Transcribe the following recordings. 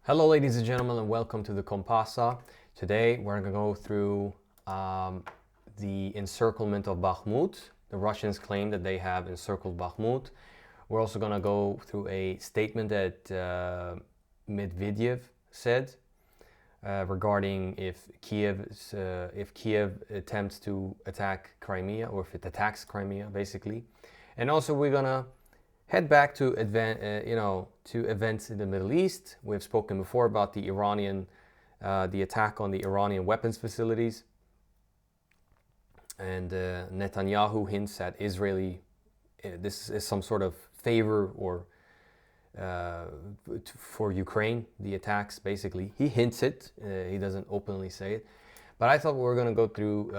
Hello ladies and gentlemen, and welcome to the Kompasa. Today we're going to go through the encirclement of Bakhmut. The Russians claim that they have encircled Bakhmut. We're also going to go through a statement that Medvedev said regarding if Kiev attempts to attack Crimea, or if it attacks Crimea basically. And also we're going to head back to events in the Middle East. We've spoken before about the attack on the Iranian weapons facilities, and Netanyahu hints at Israeli. This is some sort of favor or for Ukraine. The attacks, basically, he hints it. He doesn't openly say it. But I thought we were going to go through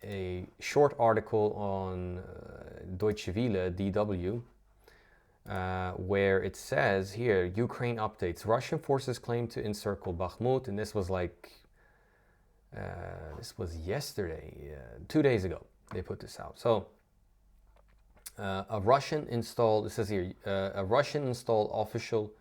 a short article on Deutsche Welle, DW. Where it says here, Ukraine updates. Russian forces claim to encircle Bakhmut, and this was yesterday, 2 days ago. They put this out. So a Russian installed official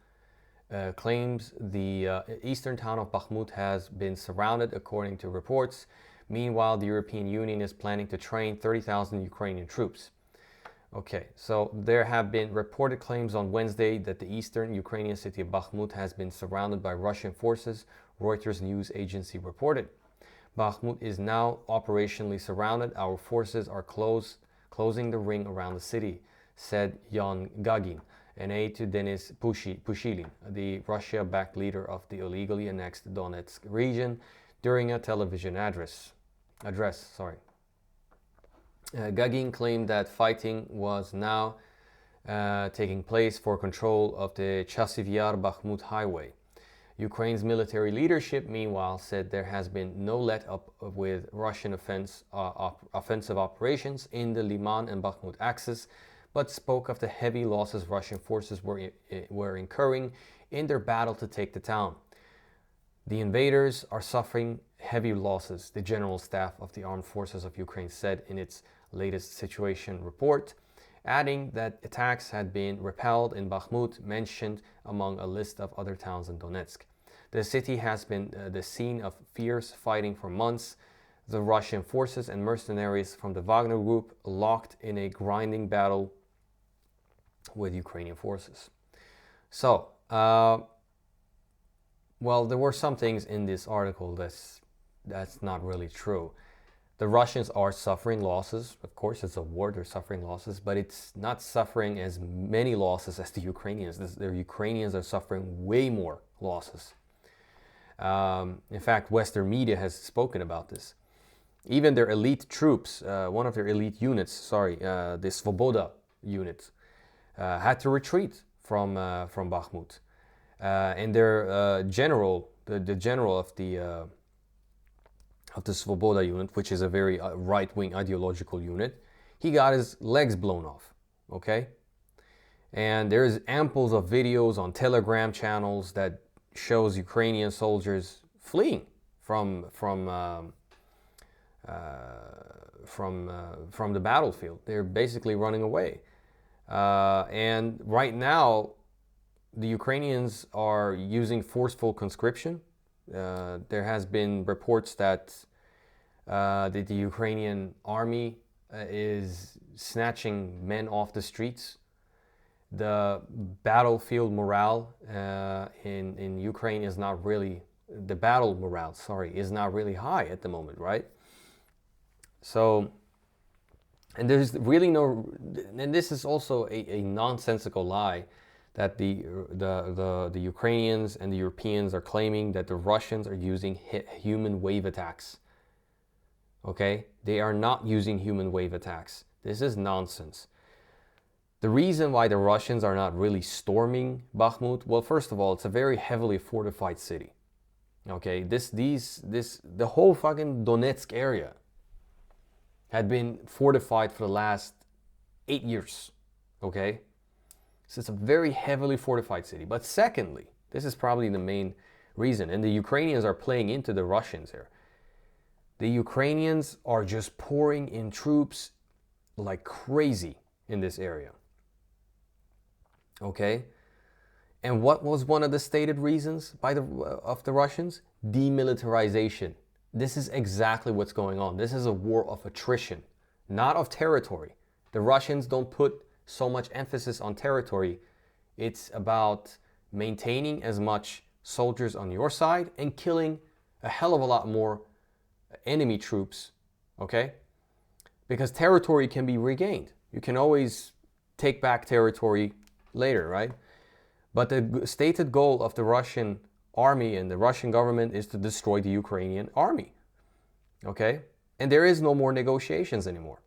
claims the eastern town of Bakhmut has been surrounded, according to reports. Meanwhile, the European Union is planning to train 30,000 Ukrainian troops. Okay, so there have been reported claims on Wednesday that the eastern Ukrainian city of Bakhmut has been surrounded by Russian forces, Reuters news agency reported. Bakhmut is now operationally surrounded. Our forces are closing the ring around the city, said Yan Gagin, an aide to Denis Pushilin, the Russia-backed leader of the illegally annexed Donetsk region, during a television address. Gagin claimed that fighting was now taking place for control of the Chasiv Yar-Bakhmut highway. Ukraine's military leadership, meanwhile, said there has been no let-up with Russian offensive operations in the Liman and Bakhmut axis, but spoke of the heavy losses Russian forces were incurring in their battle to take the town. The invaders are suffering heavy losses, the General Staff of the Armed Forces of Ukraine said in its latest situation report, adding that attacks had been repelled in Bakhmut, mentioned among a list of other towns in Donetsk. The city has been the scene of fierce fighting for months. The Russian forces and mercenaries from the Wagner group locked in a grinding battle with Ukrainian forces. So, well, there were some things in this article that's not really true. The Russians are suffering losses. Of course, it's a war, they're suffering losses, but it's not suffering as many losses as the Ukrainians. The Ukrainians are suffering way more losses. In fact, Western media has spoken about this. Even their elite troops, one of their elite units, the Svoboda unit, had to retreat from Bakhmut. And their general, the general of the Svoboda unit, which is a very right-wing ideological unit, he got his legs blown off, okay? And there's amples of videos on Telegram channels that shows Ukrainian soldiers fleeing from the battlefield. They're basically running away. And right now, the Ukrainians are using forceful conscription. There has been reports that the Ukrainian army is snatching men off the streets. The battlefield morale in Ukraine is not really, the battle morale, is not really high at the moment, right? So, and there's really no, and this is also a nonsensical lie that the Ukrainians and the Europeans are claiming that the Russians are using human wave attacks. Okay? They are not using human wave attacks. This is nonsense. The reason why the Russians are not really storming Bakhmut, well, first of all, it's a very heavily fortified city. Okay? The whole fucking Donetsk area had been fortified for the last 8 years. Okay? So it's a very heavily fortified city. But secondly, this is probably the main reason, and the Ukrainians are playing into the Russians here. The Ukrainians are just pouring in troops like crazy in this area. Okay? And what was one of the stated reasons of the Russians? Demilitarization. This is exactly what's going on. This is a war of attrition, not of territory. The Russians don't put so much emphasis on territory. It's about maintaining as much soldiers on your side and killing a hell of a lot more enemy troops, okay? Because territory can be regained. You can always take back territory later, right? But the stated goal of the Russian army and the Russian government is to destroy the Ukrainian army, okay? And there is no more negotiations anymore.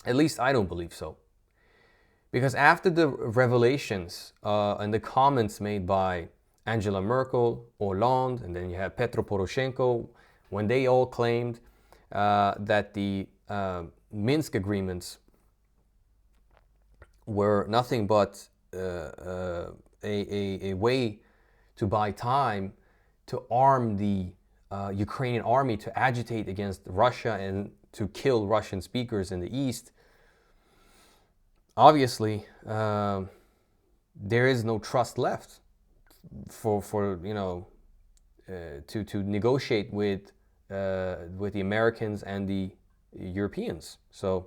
At least I don't believe so. Because after the revelations and the comments made by Angela Merkel, Hollande, and then you have Petro Poroshenko, when they all claimed that the Minsk agreements were nothing but a way to buy time to arm the Ukrainian army to agitate against Russia and to kill Russian speakers in the East. Obviously, there is no trust left for you know to negotiate with the Americans and the Europeans. So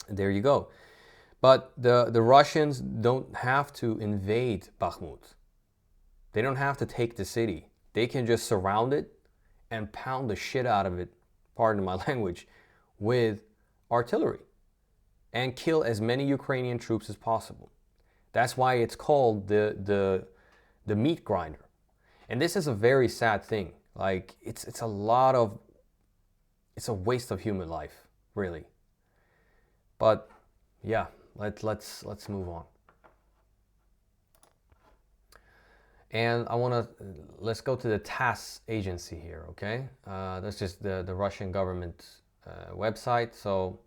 there you go. But the Russians don't have to invade Bakhmut. They don't have to take the city. They can just surround it and pound the shit out of it, pardon my language, with artillery and kill as many Ukrainian troops as possible. That's why it's called the meat grinder. And this is a very sad thing. Like it's a waste of human life, really. But yeah, let's move on. And let's go to the TASS agency here, okay? That's just the Russian government website. So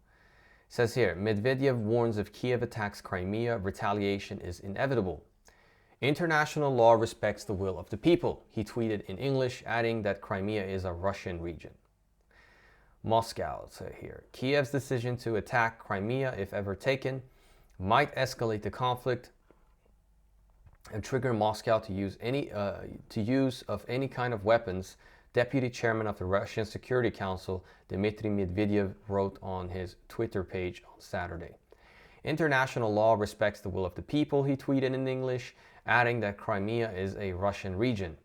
it says here, Medvedev warns if Kiev attacks Crimea, retaliation is inevitable. International law respects the will of the people, he tweeted in English, adding that Crimea is a Russian region. Moscow, let's say here, Kiev's decision to attack Crimea, if ever taken, might escalate the conflict and trigger Moscow to use any kind of weapons, Deputy Chairman of the Russian Security Council, Dmitry Medvedev, wrote on his Twitter page on Saturday. International law respects the will of the people, he tweeted in English, adding that Crimea is a Russian region.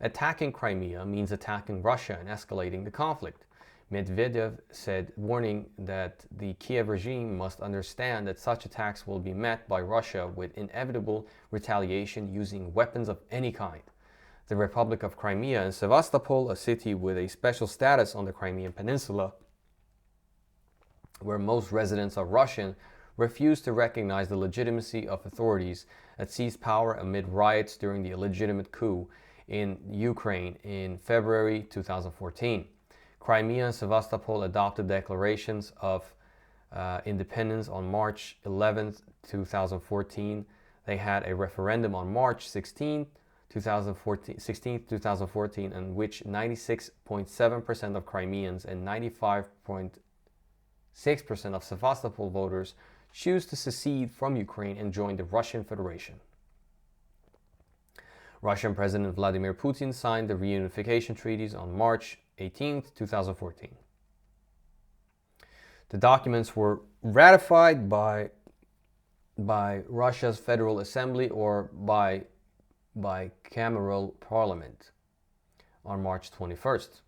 Attacking Crimea means attacking Russia and escalating the conflict. Medvedev said, warning that the Kiev regime must understand that such attacks will be met by Russia with inevitable retaliation using weapons of any kind. The Republic of Crimea and Sevastopol, a city with a special status on the Crimean Peninsula, where most residents are Russian, refused to recognize the legitimacy of authorities that seized power amid riots during the illegitimate coup in Ukraine in February 2014. Crimea and Sevastopol adopted declarations of independence on March 11, 2014. They had a referendum on March 16, 2014, in which 96.7% of Crimeans and 95.6% of Sevastopol voters choose to secede from Ukraine and join the Russian Federation. Russian President Vladimir Putin signed the reunification treaties on March 18, 2014. The documents were ratified by Russia's Federal Assembly or by bicameral parliament on March 21st.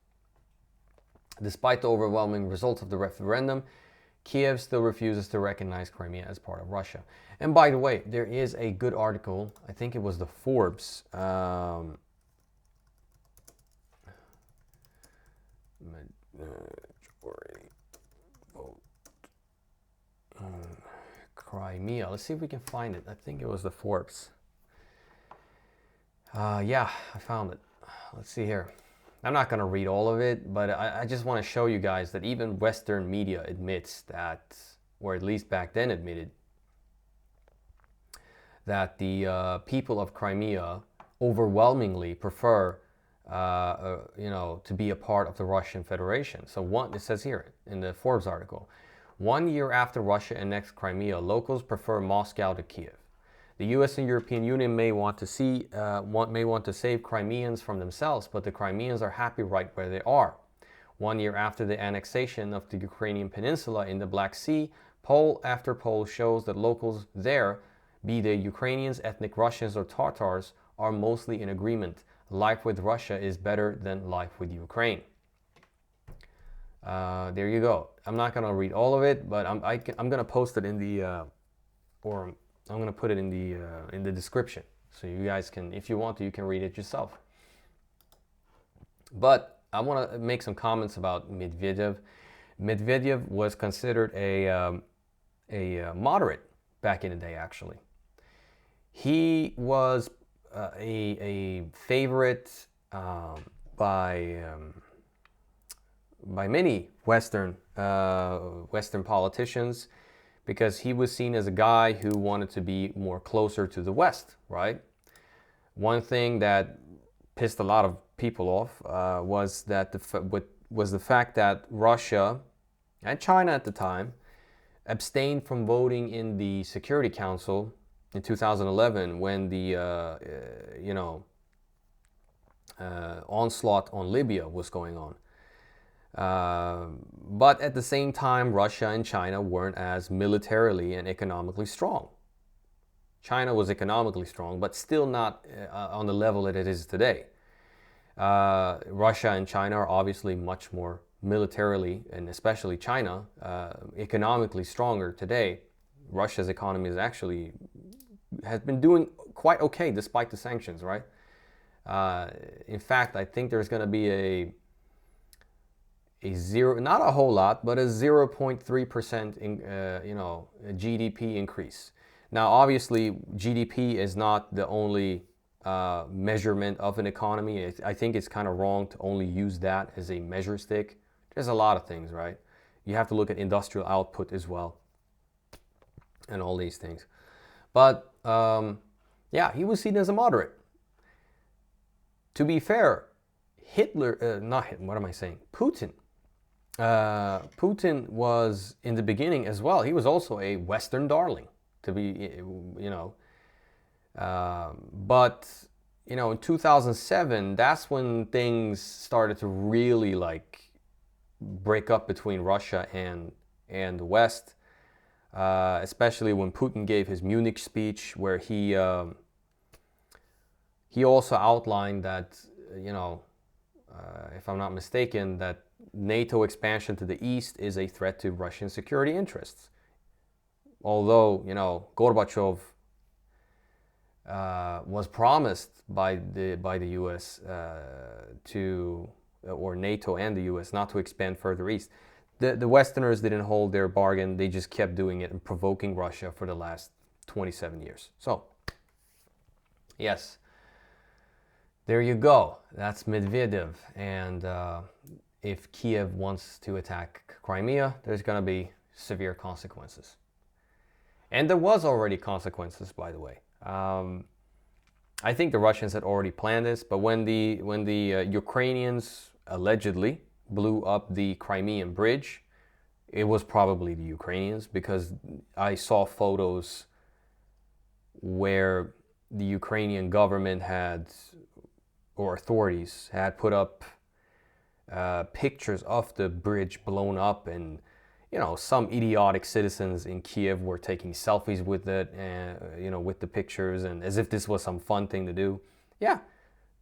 Despite the overwhelming results of the referendum, Kiev still refuses to recognize Crimea as part of Russia. And by the way, there is a good article, I think it was the Forbes, Crimea. Let's see if we can find it. I think it was the Forbes. Yeah, I found it. Let's see here. I'm not going to read all of it, but I just want to show you guys that even Western media admits that, or at least back then admitted, that the people of Crimea overwhelmingly prefer to be a part of the Russian Federation. So it says here in the Forbes article, 1 year after Russia annexed Crimea, locals prefer Moscow to Kiev. The U.S. and European Union may want to save Crimeans from themselves, but the Crimeans are happy right where they are. 1 year after the annexation of the Ukrainian peninsula in the Black Sea, poll after poll shows that locals there, be they Ukrainians, ethnic Russians, or Tatars, are mostly in agreement. Life with Russia is better than life with Ukraine. There you go. I'm not going to read all of it, but I'm going to post it in the, or I'm going to put it in the description. So you guys can, if you want to, you can read it yourself. But I want to make some comments about Medvedev. Medvedev was considered a moderate back in the day, actually. He was a favorite by many Western politicians, because he was seen as a guy who wanted to be more closer to the West, right? One thing that pissed a lot of people off was the fact that Russia and China at the time abstained from voting in the Security Council in 2011 when the onslaught on Libya was going on. But at the same time, Russia and China weren't as militarily and economically strong. China was economically strong, but still not on the level that it is today. Russia and China are obviously much more militarily, and especially China, economically stronger today. Russia's economy has been doing quite okay despite the sanctions, right? In fact, I think there's going to be a zero, not a whole lot, but a 0.3% GDP increase. Now, obviously, GDP is not the only measurement of an economy. I think it's kind of wrong to only use that as a measure stick. There's a lot of things, right? You have to look at industrial output as well, and all these things. But yeah, he was seen as a moderate. To be fair, Putin. Putin was, in the beginning as well, he was also a Western darling, to be, but, in 2007, that's when things started to really, break up between Russia and the West, especially when Putin gave his Munich speech, where he also outlined that, if I'm not mistaken, that NATO expansion to the east is a threat to Russian security interests. Although, Gorbachev was promised by the U.S. or NATO and the U.S. not to expand further east. The Westerners didn't hold their bargain. They just kept doing it and provoking Russia for the last 27 years. So, yes, there you go. That's Medvedev. And if Kiev wants to attack Crimea, there's going to be severe consequences. And there was already consequences, by the way. I think the Russians had already planned this, but when the Ukrainians allegedly blew up the Crimean bridge, it was probably the Ukrainians, because I saw photos where the Ukrainian government or authorities had put up pictures of the bridge blown up, and some idiotic citizens in Kiev were taking selfies with it, and with the pictures, and as if this was some fun thing to do. Yeah,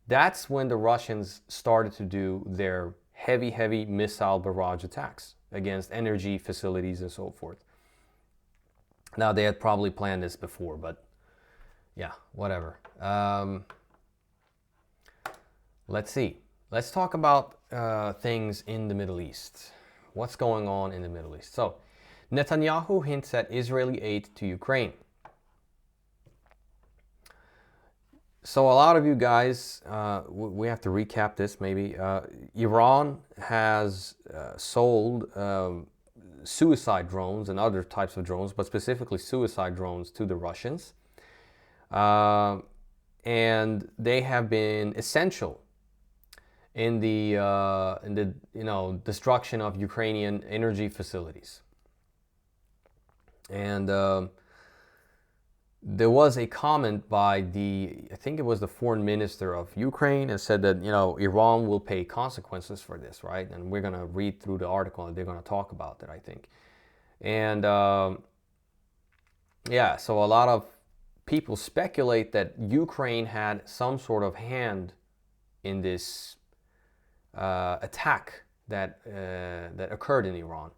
that's when the Russians started to do their heavy missile barrage attacks against energy facilities and so forth. Now, they had probably planned this before, but yeah, whatever. Let's see. Let's talk about things in the Middle East. What's going on in the Middle East? So, Netanyahu hints at Israeli aid to Ukraine. So a lot of you guys, we have to recap this maybe. Iran has sold suicide drones and other types of drones, but specifically suicide drones, to the Russians. And they have been essential in the destruction of Ukrainian energy facilities. And there was a comment by I think it was the foreign minister of Ukraine, and said that, Iran will pay consequences for this, right? And we're going to read through the article and they're going to talk about it, I think. And yeah, so a lot of people speculate that Ukraine had some sort of hand in this attack that occurred in Iran.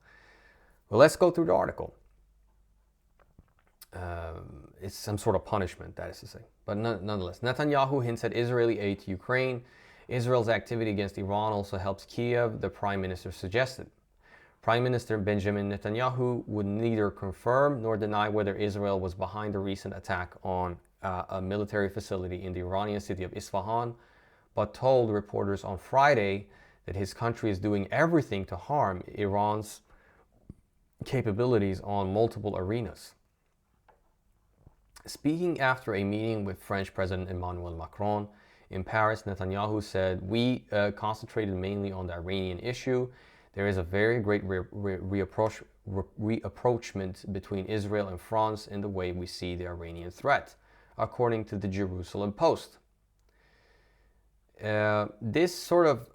Well, let's go through the article. It's some sort of punishment, that is to say. But nonetheless, Netanyahu hints at Israeli aid to Ukraine. Israel's activity against Iran also helps Kiev, the prime minister suggested. Prime Minister Benjamin Netanyahu would neither confirm nor deny whether Israel was behind the recent attack on a military facility in the Iranian city of Isfahan, but told reporters on Friday that his country is doing everything to harm Iran's capabilities on multiple arenas. Speaking after a meeting with French President Emmanuel Macron in Paris, Netanyahu said, "We concentrated mainly on the Iranian issue. There is a very great reapproachment between Israel and France in the way we see the Iranian threat," according to the Jerusalem Post. This sort of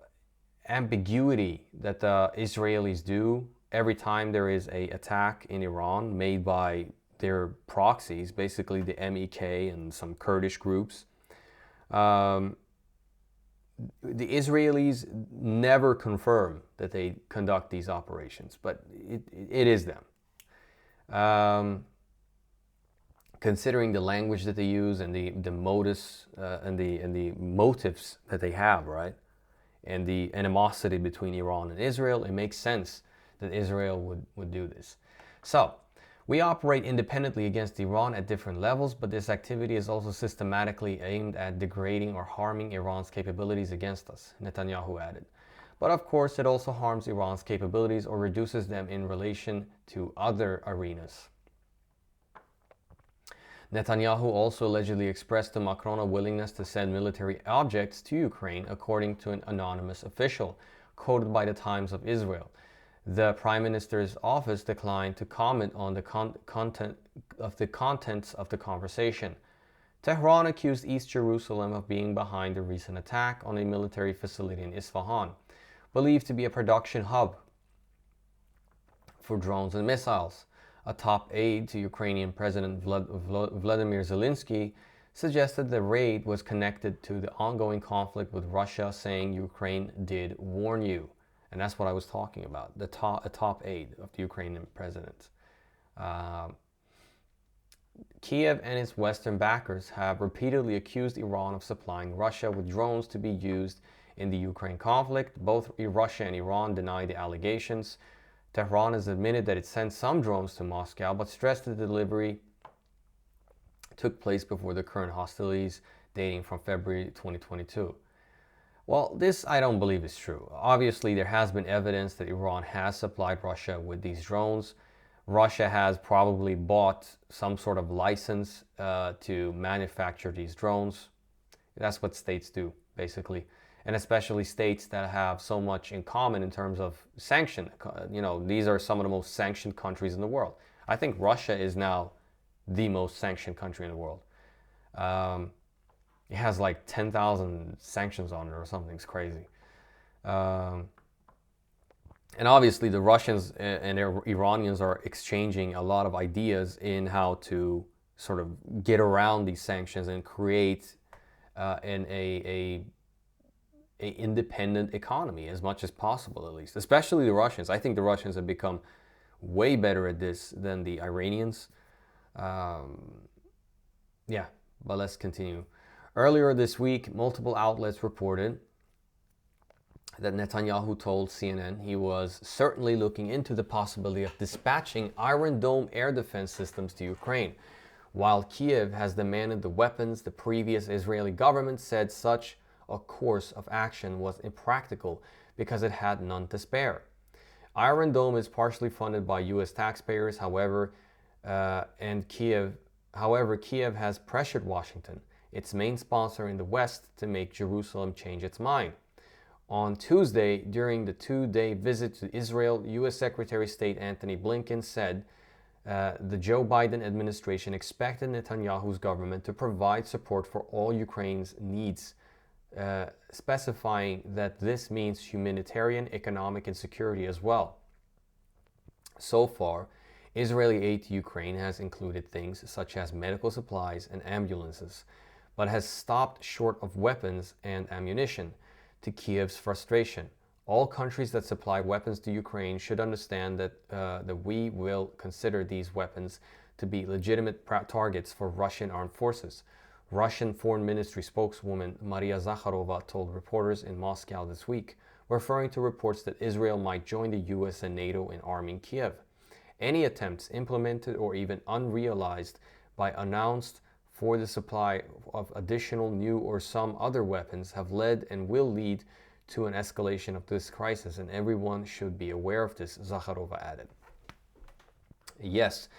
ambiguity that the Israelis do every time there is an attack in Iran made by their proxies, basically the MEK and some Kurdish groups, the Israelis never confirm that they conduct these operations, but it is them. Considering the language that they use and the modus and the motives that they have, right, and the animosity between Iran and Israel, it makes sense that Israel would do this. So, we operate independently against Iran at different levels, but this activity is also systematically aimed at degrading or harming Iran's capabilities against us, Netanyahu added. But of course, it also harms Iran's capabilities or reduces them in relation to other arenas. Netanyahu also allegedly expressed to Macron a willingness to send military objects to Ukraine, according to an anonymous official, quoted by the Times of Israel. The Prime Minister's office declined to comment on the contents of the conversation. Tehran accused East Jerusalem of being behind the recent attack on a military facility in Isfahan, believed to be a production hub for drones and missiles. A top aide to Ukrainian President Vladimir Zelensky suggested the raid was connected to the ongoing conflict with Russia, saying Ukraine did warn you. And that's what I was talking about, a top aide of the Ukrainian president. Kiev and its Western backers have repeatedly accused Iran of supplying Russia with drones to be used in the Ukraine conflict. Both Russia and Iran deny the allegations. Tehran has admitted that it sent some drones to Moscow, but stressed the delivery took place before the current hostilities dating from February 2022. Well, this I don't believe is true. Obviously, there has been evidence that Iran has supplied Russia with these drones. Russia has probably bought some sort of license to manufacture these drones. That's what states do, basically. And especially states that have so much in common in terms of sanction. These are some of the most sanctioned countries in the world. I think Russia is now the most sanctioned country in the world. It has like 10,000 sanctions on it or something. It's crazy. And obviously the Russians and Iranians are exchanging a lot of ideas in how to sort of get around these sanctions and create an independent economy as much as possible, at least. Especially the Russians. I think the Russians have become way better at this than the Iranians. Yeah, but let's continue. Earlier this week, multiple outlets reported that Netanyahu told CNN he was certainly looking into the possibility of dispatching Iron Dome air defense systems to Ukraine. While Kiev has demanded the weapons, the previous Israeli government said such a course of action was impractical because it had none to spare. Iron Dome is partially funded by U.S. taxpayers, however, Kiev has pressured Washington, its main sponsor in the West, to make Jerusalem change its mind. On Tuesday, during the two-day visit to Israel, U.S. Secretary of State Antony Blinken said the Joe Biden administration expected Netanyahu's government to provide support for all Ukraine's needs, specifying that this means humanitarian, economic, and security as well. So far, Israeli aid to Ukraine has included things such as medical supplies and ambulances, but has stopped short of weapons and ammunition, to Kiev's frustration. All countries that supply weapons to Ukraine should understand that we will consider these weapons to be legitimate targets for Russian armed forces. Russian Foreign Ministry spokeswoman Maria Zakharova told reporters in Moscow this week, referring to reports that Israel might join the US and NATO in arming Kiev. Any attempts, implemented or even unrealized, by announced for the supply of additional new or some other weapons have led and will lead to an escalation of this crisis, and everyone should be aware of this, Zakharova added. Yes,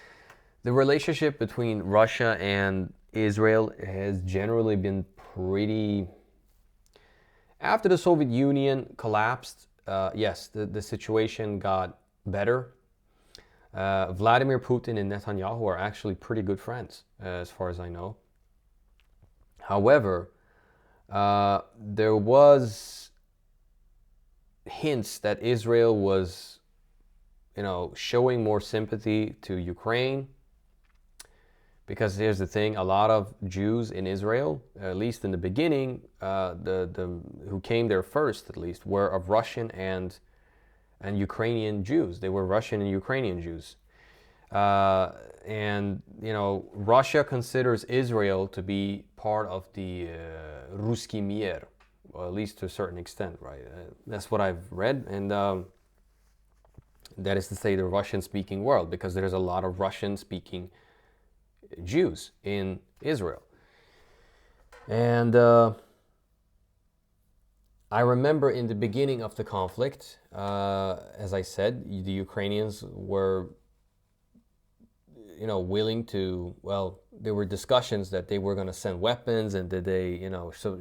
the relationship between Russia and Israel has generally been pretty... After the Soviet Union collapsed, yes, the situation got better. Vladimir Putin and Netanyahu are actually pretty good friends, as far as I know. However, there was hints that Israel was, showing more sympathy to Ukraine. Because here's the thing, a lot of Jews in Israel, at least in the beginning, who came there first, at least, were of Russian and Ukrainian Jews. They were Russian and Ukrainian Jews. Russia considers Israel to be part of the Ruski Mir, or at least to a certain extent, right? That's what I've read, and that is to say the Russian-speaking world, because there's a lot of Russian-speaking Jews in Israel. And I remember in the beginning of the conflict, as I said, the Ukrainians were, willing to, there were discussions that they were going to send weapons, and that they,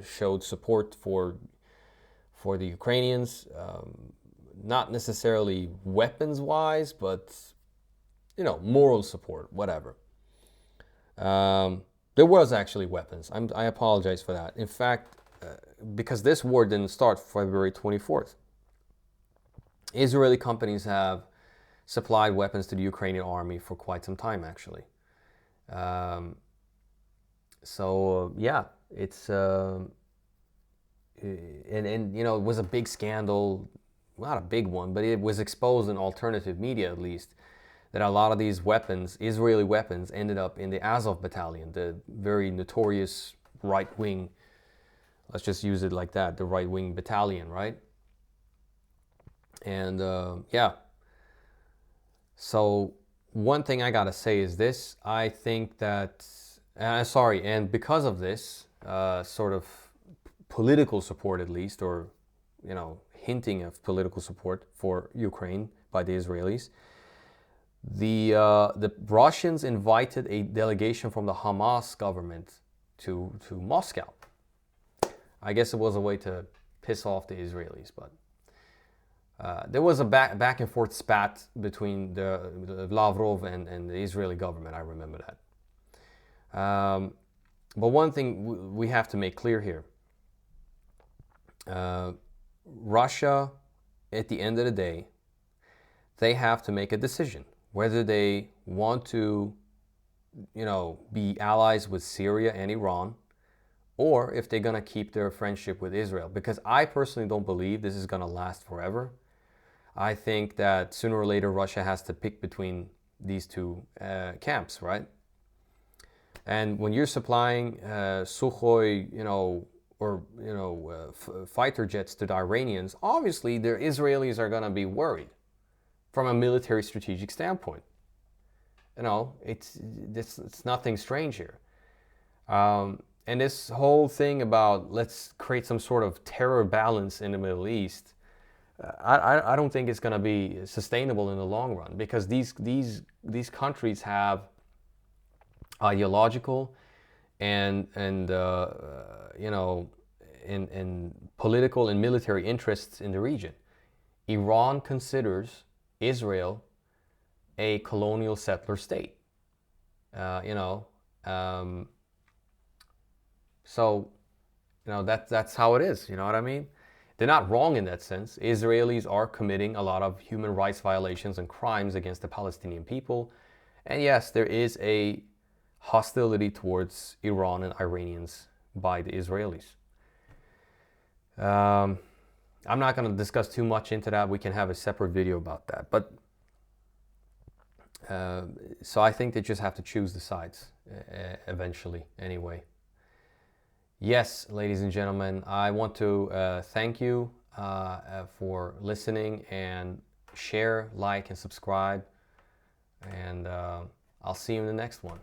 showed support for the Ukrainians, not necessarily weapons-wise, but, moral support, whatever. There was actually weapons. I apologize for that. In fact, because this war didn't start February 24th, Israeli companies have supplied weapons to the Ukrainian army for quite some time, actually. It's it was a big scandal, not a big one, but it was exposed in alternative media, at least, that a lot of these weapons, Israeli weapons, ended up in the Azov battalion, the very notorious right-wing, let's just use it like that, the right-wing battalion, right? And so one thing I gotta say is this: I think that, and because of this sort of political support, at least, or hinting of political support for Ukraine by the Israelis, the Russians invited a delegation from the Hamas government to Moscow. I guess it was a way to piss off the Israelis, but there was a back and forth spat between the Lavrov and the Israeli government. I remember that. But one thing we have to make clear here: Russia, at the end of the day, they have to make a decision whether they want to, be allies with Syria and Iran, or if they're going to keep their friendship with Israel. Because I personally don't believe this is going to last forever. I think that sooner or later Russia has to pick between these two camps, right? And when you're supplying Sukhoi, fighter jets to the Iranians, obviously the Israelis are going to be worried from a military strategic standpoint. It's nothing strange here. And this whole thing about let's create some sort of terror balance in the Middle East, I don't think it's going to be sustainable in the long run, because these countries have ideological and political and military interests in the region. Iran considers Israel a colonial settler state. You know, so you know that's how it is. You know what I mean? They're not wrong in that sense. Israelis are committing a lot of human rights violations and crimes against the Palestinian people. And yes, there is a hostility towards Iran and Iranians by the Israelis. I'm not going to discuss too much into that. We can have a separate video about that. But so I think they just have to choose the sides eventually anyway. Yes, ladies and gentlemen, I want to thank you for listening, and share, like, and subscribe. And I'll see you in the next one.